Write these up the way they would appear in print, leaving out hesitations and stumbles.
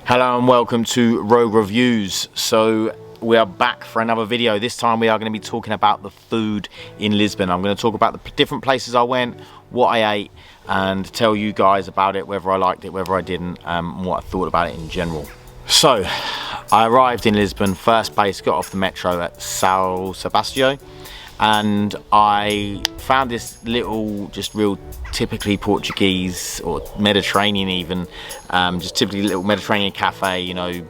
Hello and welcome to Rogue Reviews. So we are back for another video. This time we are going to be talking about the food in Lisbon. I'm going to talk about the different places I went, what I ate, and tell you guys about it, whether I liked it, whether I didn't, and what I thought about it in general. So I arrived in Lisbon, first place, got off the metro at São Sebastião, and I found this little, just real typically Portuguese or Mediterranean even, just typically little Mediterranean cafe, you know,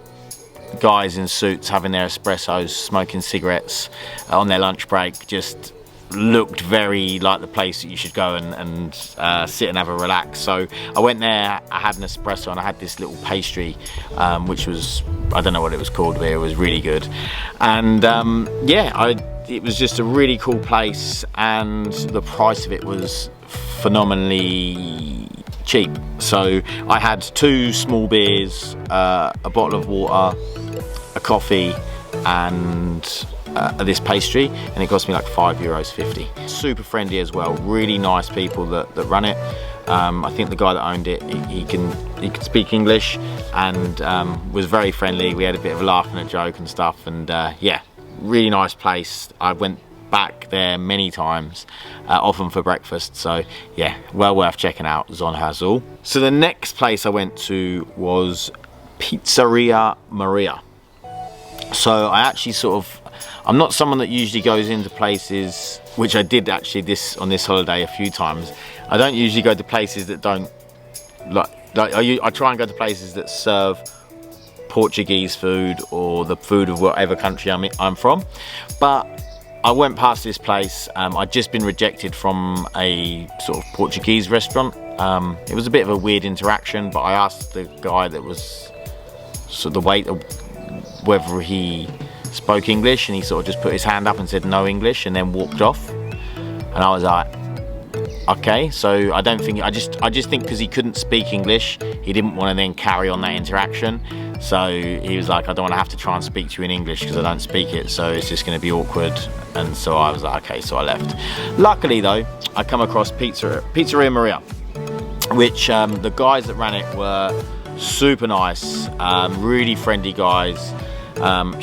guys in suits having their espressos, smoking cigarettes on their lunch break. Just looked very like the place that you should go and sit and have a relax. So I went there, I had an espresso and I had this little pastry, which was, I don't know what it was called, but it was really good. And yeah, it was just a really cool place, and the price of it was phenomenally cheap. So I had 2 small beers, a bottle of water, a coffee, and this pastry, and it cost me like €5.50. Super friendly as well, really nice people that run it. I think the guy that owned it, he could speak English, and was very friendly. We had a bit of a laugh and a joke and stuff, and yeah, really nice place. I went back there many times, often for breakfast, so yeah, well worth checking out. Zon Hazul. So the next place I went to was Pizzeria Maria. So I actually I'm not someone that usually goes into places, which I did actually on this holiday a few times. I don't usually go to places that don't I try and go to places that serve Portuguese food or the food of whatever country I'm from. But I went past this place. I'd just been rejected from a sort of Portuguese restaurant. It was a bit of a weird interaction, but I asked the guy that was sort of the waiter whether he spoke English, and he sort of just put his hand up and said no English, and then walked off. And I was like, okay. So I just think because he couldn't speak English, he didn't want to then carry on that interaction. So he was like, I don't want to have to try and speak to you in English because I don't speak it, so it's just going to be awkward. And so I was like, okay, so I left. Luckily though, I come across Pizzeria Maria, which the guys that ran it were super nice, really friendly guys.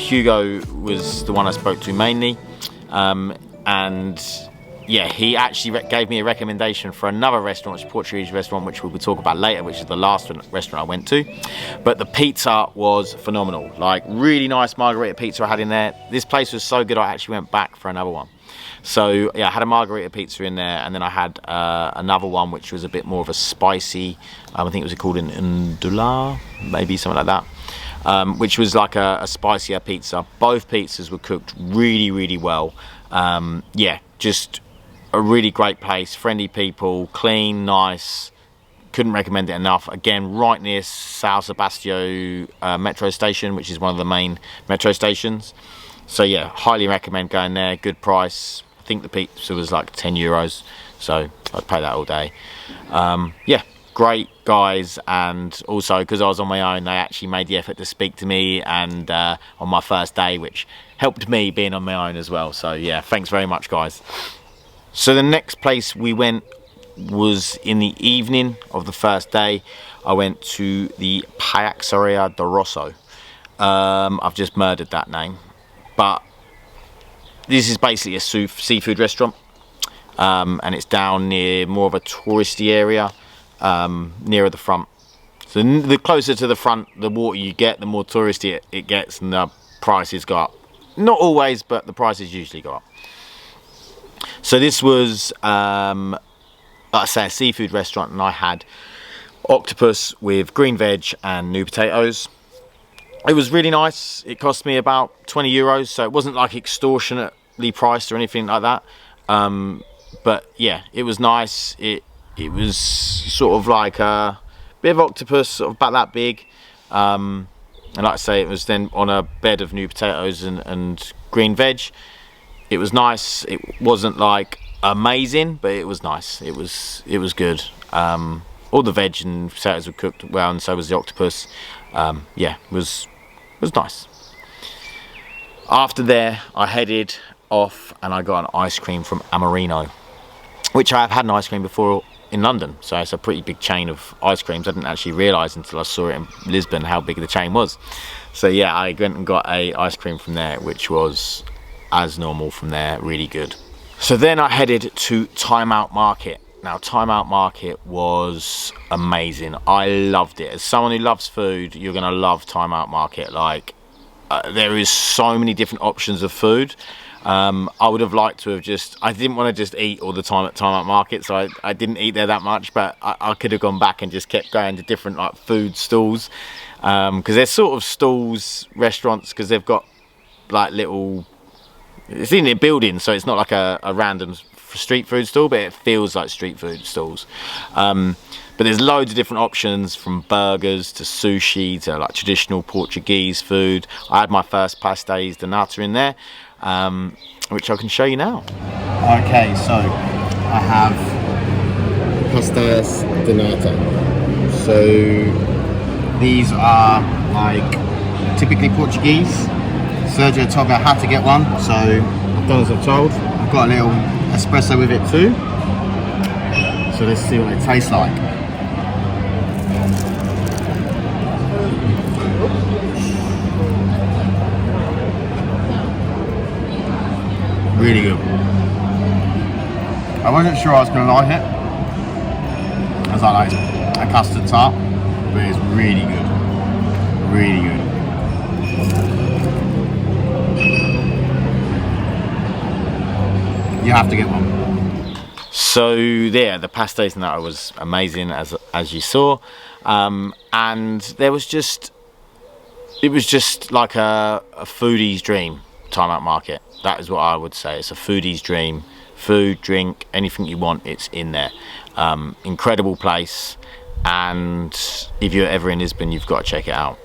Hugo was the one I spoke to mainly, and yeah, he actually gave me a recommendation for another restaurant, which is a Portuguese restaurant, which we will talk about later, which is the last restaurant I went to. But the pizza was phenomenal, like really nice margarita pizza I had in there. This place was so good I actually went back for another one. So yeah, I had a margarita pizza in there, and then I had another one which was a bit more of a spicy, I think it was called an undula, maybe something like that, which was like a spicier pizza. Both pizzas were cooked really, really well. Yeah, just a really great place, friendly people, clean, nice. Couldn't recommend it enough. Again, right near São Sebastião metro station, which is one of the main metro stations. So yeah, highly recommend going there. Good price. I think the pizza was like €10, so I'd pay that all day. Yeah, great guys, and also because I was on my own, they actually made the effort to speak to me, and on my first day, which helped me being on my own as well. So yeah, thanks very much, guys. So the next place we went was in the evening of the first day. I went to the Paya de Dosso. I've just murdered that name, but this is basically a seafood restaurant, and it's down near more of a touristy area, nearer the front. So the closer to the front the water you get, the more touristy it gets, and the prices go up. Not always, but the prices usually go up. So this was, like I say, a seafood restaurant, and I had octopus with green veg and new potatoes. It was really nice. It cost me about €20, so it wasn't like extortionately priced or anything like that. But yeah, it was nice. It was sort of like a bit of octopus, sort of about that big. And like I say, it was then on a bed of new potatoes and green veg. It was nice. It wasn't like amazing, but it was nice. It was good. All the veg and potatoes were cooked well, and so was the octopus. Yeah, it was nice. After there, I headed off and I got an ice cream from Amarino, which I have had an ice cream before in London. So it's a pretty big chain of ice creams. I didn't actually realise until I saw it in Lisbon how big the chain was. So yeah, I went and got a ice cream from there, which was as normal from there, really good. So then I headed to Timeout Market. Now Timeout Market was amazing. I loved it. As someone who loves food, you're gonna love Timeout Market. Like there is so many different options of food. I would have liked to have I didn't want to just eat all the time at Timeout Market, so I didn't eat there that much, but I could have gone back and just kept going to different like food stalls, because they're sort of stalls, restaurants, because they've got like little, it's in their building, so it's not like a random street food stall, but it feels like street food stalls. But there's loads of different options, from burgers to sushi to like traditional Portuguese food. I had my first pastéis de nata in there, which I can show you now. Okay, so I have pastéis de nata. So these are like typically Portuguese. Sergio told me I had to get one, so I've done as I'm told. I've got a little espresso with it too. So let's see what it tastes like. Really good. I wasn't sure I was going to like it, as I like a custard tart, but it's really good. Really good. You have to get one. So there, the pastéis de nata was amazing, as you saw, and there was it was just like a foodie's dream. Timeout Market, that is what I would say. It's a foodie's dream. Food, drink, anything you want, it's in there. Incredible place, and if you're ever in Lisbon, you've got to check it out.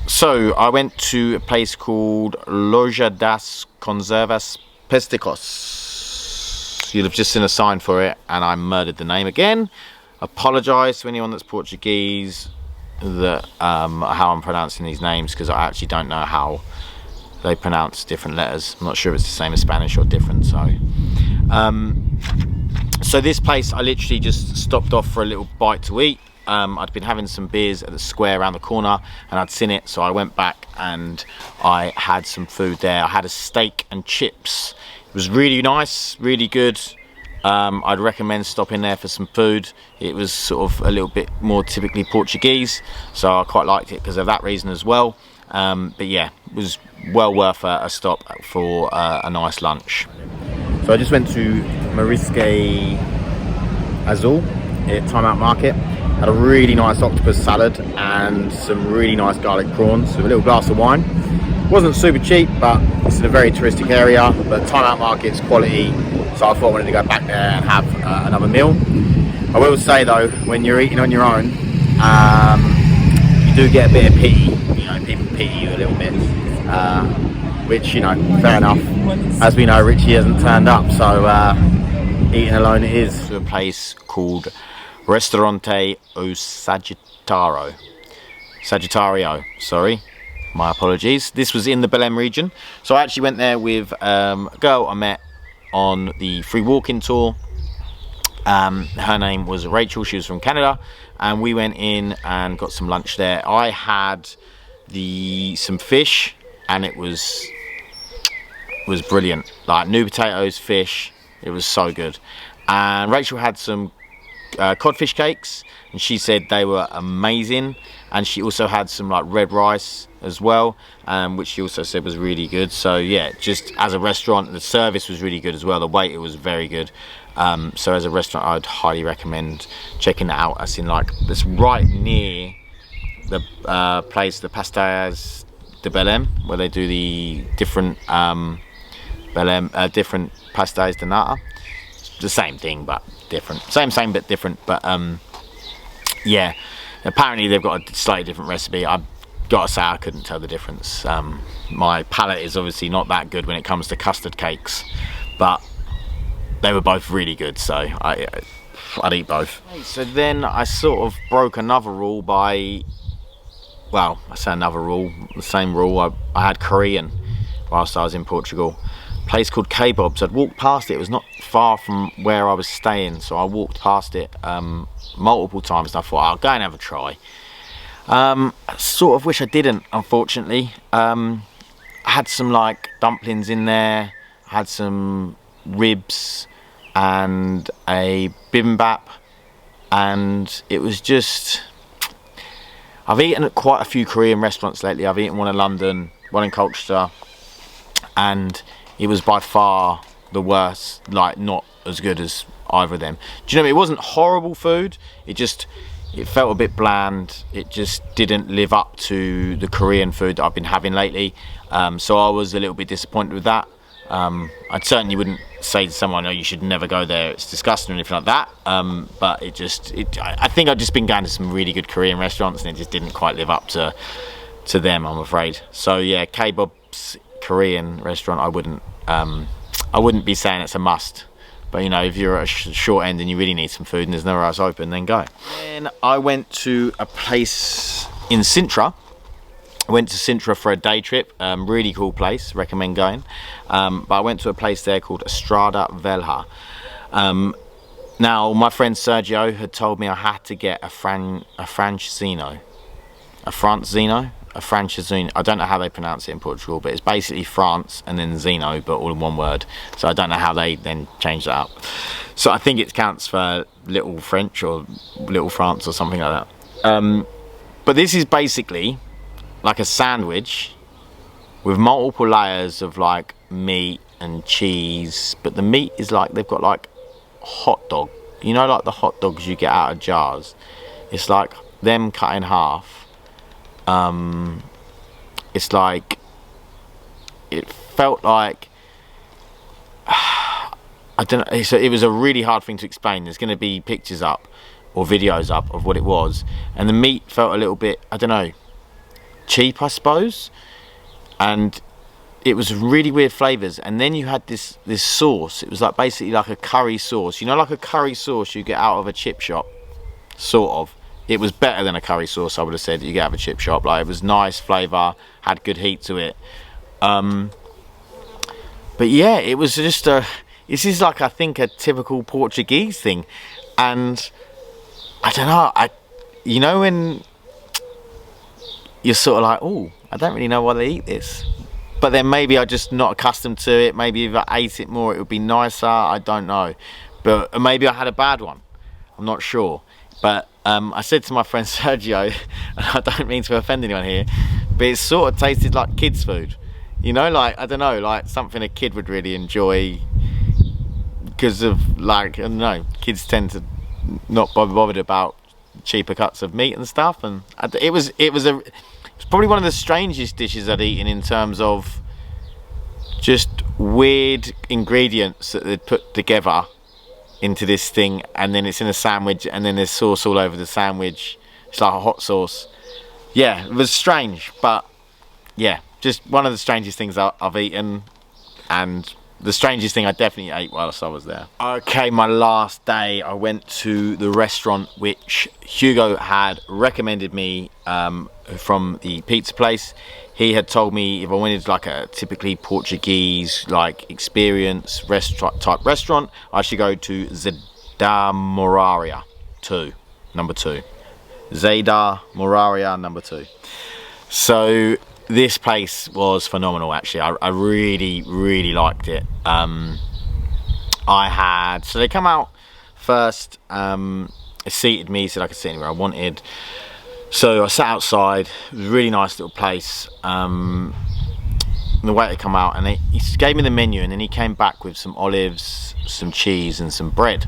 So I went to a place called Loja das Conservas Pesticos. You'll have just seen a sign for it, and I murdered the name again. Apologise to anyone that's Portuguese that how I'm pronouncing these names, because I actually don't know how they pronounce different letters. I'm not sure if it's the same as Spanish or different. So this place, I literally just stopped off for a little bite to eat. I'd been having some beers at the square around the corner, and I'd seen it, so I went back and I had some food there. I had a steak and chips. It was really nice, really good. I'd recommend stopping there for some food. It was sort of a little bit more typically Portuguese, so I quite liked it because of that reason as well. But yeah, it was well worth a stop for a nice lunch. So I just went to Marisque Azul at Timeout Market. Had a really nice octopus salad and some really nice garlic prawns with a little glass of wine. Wasn't super cheap, but it's in a very touristic area, but Timeout Market's quality, so I thought I wanted to go back there and have another meal. I will say though, when you're eating on your own, you do get a bit of pity. You know, people pity you a little bit, which, you know, fair enough. As we know, Richie hasn't turned up, so eating alone it is. To a place called Ristorante o Sagittario, sorry, my apologies. This was in the Belem region, so I actually went there with a girl I met on the free walking tour. Her name was Rachel. She was from Canada, and we went in and got some lunch there. I had some fish, and it was brilliant. Like new potatoes, fish. It was so good. And Rachel had some codfish cakes, and she said they were amazing. And she also had some like red rice as well, which she also said was really good. So yeah, just as a restaurant, the service was really good as well. The waiter was very good. So as a restaurant, I'd highly recommend checking it out. As in, like, it's right near the place, the Pastéis de Belem, where they do the different different pastéis de nata. The same thing but different. Same but different. But yeah, apparently they've got a slightly different recipe. I've got to say I couldn't tell the difference. My palate is obviously not that good when it comes to custard cakes, but they were both really good, so I'd eat both. So then I sort of broke another rule by, well, I say another rule, the same rule. I had Korean whilst I was in Portugal. place called Kbobs. I'd walked past it. It was not far from where I was staying, so I walked past it multiple times, and I thought I'll go and have a try. I sort of wish I didn't, unfortunately. I had some like dumplings in there, I had some ribs and a bibimbap, and it was just, I've eaten at quite a few Korean restaurants lately. I've eaten one in London, one in Colchester, and it was by far the worst, like not as good as either of them. Do you know, it wasn't horrible food, it felt a bit bland. It just didn't live up to the Korean food that I've been having lately. So I was a little bit disappointed with that. I certainly wouldn't say to someone, oh, you should never go there, it's disgusting or anything like that. But I think I've just been going to some really good Korean restaurants, and it just didn't quite live up to them, I'm afraid. So yeah, Kbobs Korean restaurant, I wouldn't be saying it's a must. But you know, if you're at a short end and you really need some food and there's nowhere else open, then go. Then I went to a place in Sintra. I went to Sintra for a day trip. Really cool place, recommend going. But I went to a place there called Estrada Vlha. Now, my friend Sergio had told me I had to get a Francesino. I don't know how they pronounce it in Portugal, but it's basically France and then Zeno, but all in one word. So I don't know how they then changed that up. So I think it counts for Little French or Little France or something like that. But this is basically like a sandwich with multiple layers of like meat and cheese, but the meat is like, they've got like hot dog, you know, like the hot dogs you get out of jars. It's like them cut in half. It's like, it felt like, I don't know, it was a really hard thing to explain. There's going to be pictures up or videos up of what it was, and the meat felt a little bit, I don't know, cheap, I suppose, and it was really weird flavors. And then you had this sauce. It was like basically like a curry sauce, you know, like a curry sauce you get out of a chip shop, sort of. It was better than a curry sauce, I would have said, that you get out of a chip shop. Like, it was nice flavour, had good heat to it. But yeah, it was just this is like, I think, a typical Portuguese thing. And I don't know, you know when you're sort of like, oh, I don't really know why they eat this. But then maybe I'm just not accustomed to it. Maybe if I ate it more, it would be nicer. I don't know. But maybe I had a bad one. I'm not sure. But I said to my friend Sergio, and I don't mean to offend anyone here, but it sort of tasted like kids' food. You know, like, I don't know, like something a kid would really enjoy, because of, like, I don't know, kids tend to not be bothered about cheaper cuts of meat and stuff. And it was probably one of the strangest dishes I'd eaten, in terms of just weird ingredients that they'd put together into this thing, and then it's in a sandwich, and then there's sauce all over the sandwich. It's like a hot sauce. Yeah, it was strange, but yeah, just one of the strangest things I've eaten, and the strangest thing I definitely ate whilst I was there. Okay, my last day, I went to the restaurant which Hugo had recommended me, from the pizza place. He had told me if I wanted like a typically Portuguese like experience type restaurant, I should go to Zeda Mararia number 2. Zeda Mararia number 2. So this place was phenomenal, actually. I really liked it. So they come out first, seated me, said I could sit anywhere I wanted. So I sat outside. It was a really nice little place. The waiter come out, and he gave me the menu, and then he came back with some olives, some cheese and some bread.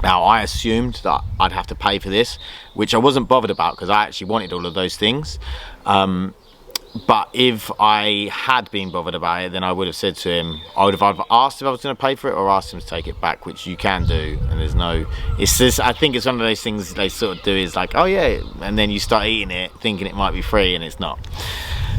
Now, I assumed that I'd have to pay for this, which I wasn't bothered about, because I actually wanted all of those things. But if I had been bothered about it, then I would have said to him, I would have either asked if I was going to pay for it, or asked him to take it back, which you can do. And there's no, it's this, I think it's one of those things they sort of do, is like, oh yeah, and then you start eating it thinking it might be free, and it's not.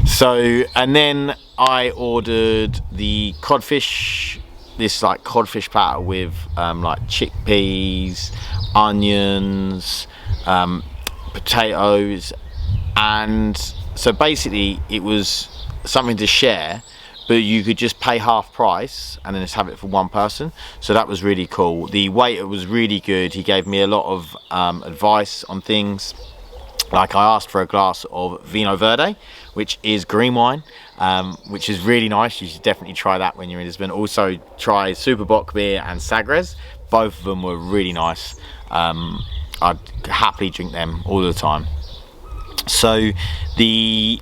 So, and then I ordered the codfish, this like codfish platter with like chickpeas, onions, potatoes, and so basically it was something to share, but you could just pay half price and then just have it for one person. So that was really cool. The waiter was really good. He gave me a lot of advice on things. Like I asked for a glass of Vino Verde, which is green wine, which is really nice. You should definitely try that when you're in Lisbon. Also try Super Bock beer and Sagres. Both of them were really nice. I'd happily drink them all the time. So the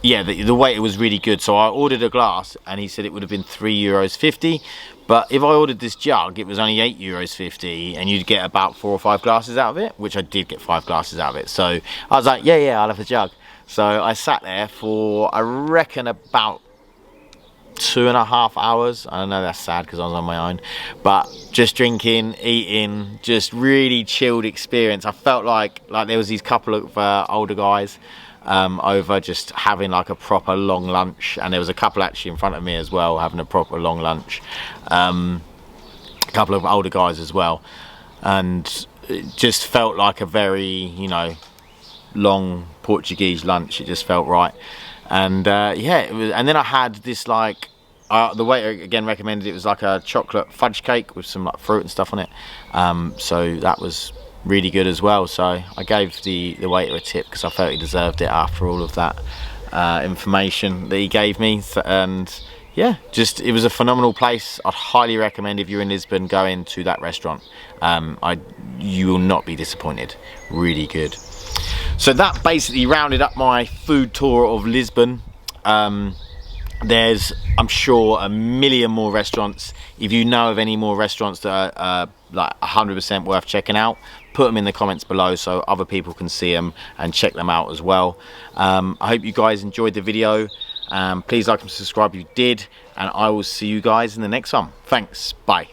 waiter was really good. So I ordered a glass and he said it would have been €3.50, but if I ordered this jug it was only €8.50 and you'd get about 4 or 5 glasses out of it, which I did get 5 glasses out of it. So I was like, yeah, I'll have the jug. So I sat there for, I reckon, about 2.5 hours. I know that's sad because I was on my own, but just drinking, eating, just really chilled experience. I felt like there was these couple of older guys over just having like a proper long lunch, and there was a couple actually in front of me as well having a proper long lunch, a couple of older guys as well, and it just felt like a very, you know, long Portuguese lunch. It just felt right. And yeah, it was. And then I had this like the waiter again recommended, it was like a chocolate fudge cake with some like fruit and stuff on it, so that was really good as well. So I gave the waiter a tip because I felt he deserved it after all of that information that he gave me. And yeah, just it was a phenomenal place. I'd highly recommend, if you're in Lisbon, going to that restaurant. You will not be disappointed. Really good. So that basically rounded up my food tour of Lisbon. There's, I'm sure, a million more restaurants. If you know of any more restaurants that are like 100% worth checking out, put them in the comments below so other people can see them and check them out as well. I hope you guys enjoyed the video. Please like and subscribe if you did, and I will see you guys in the next one. Thanks, bye.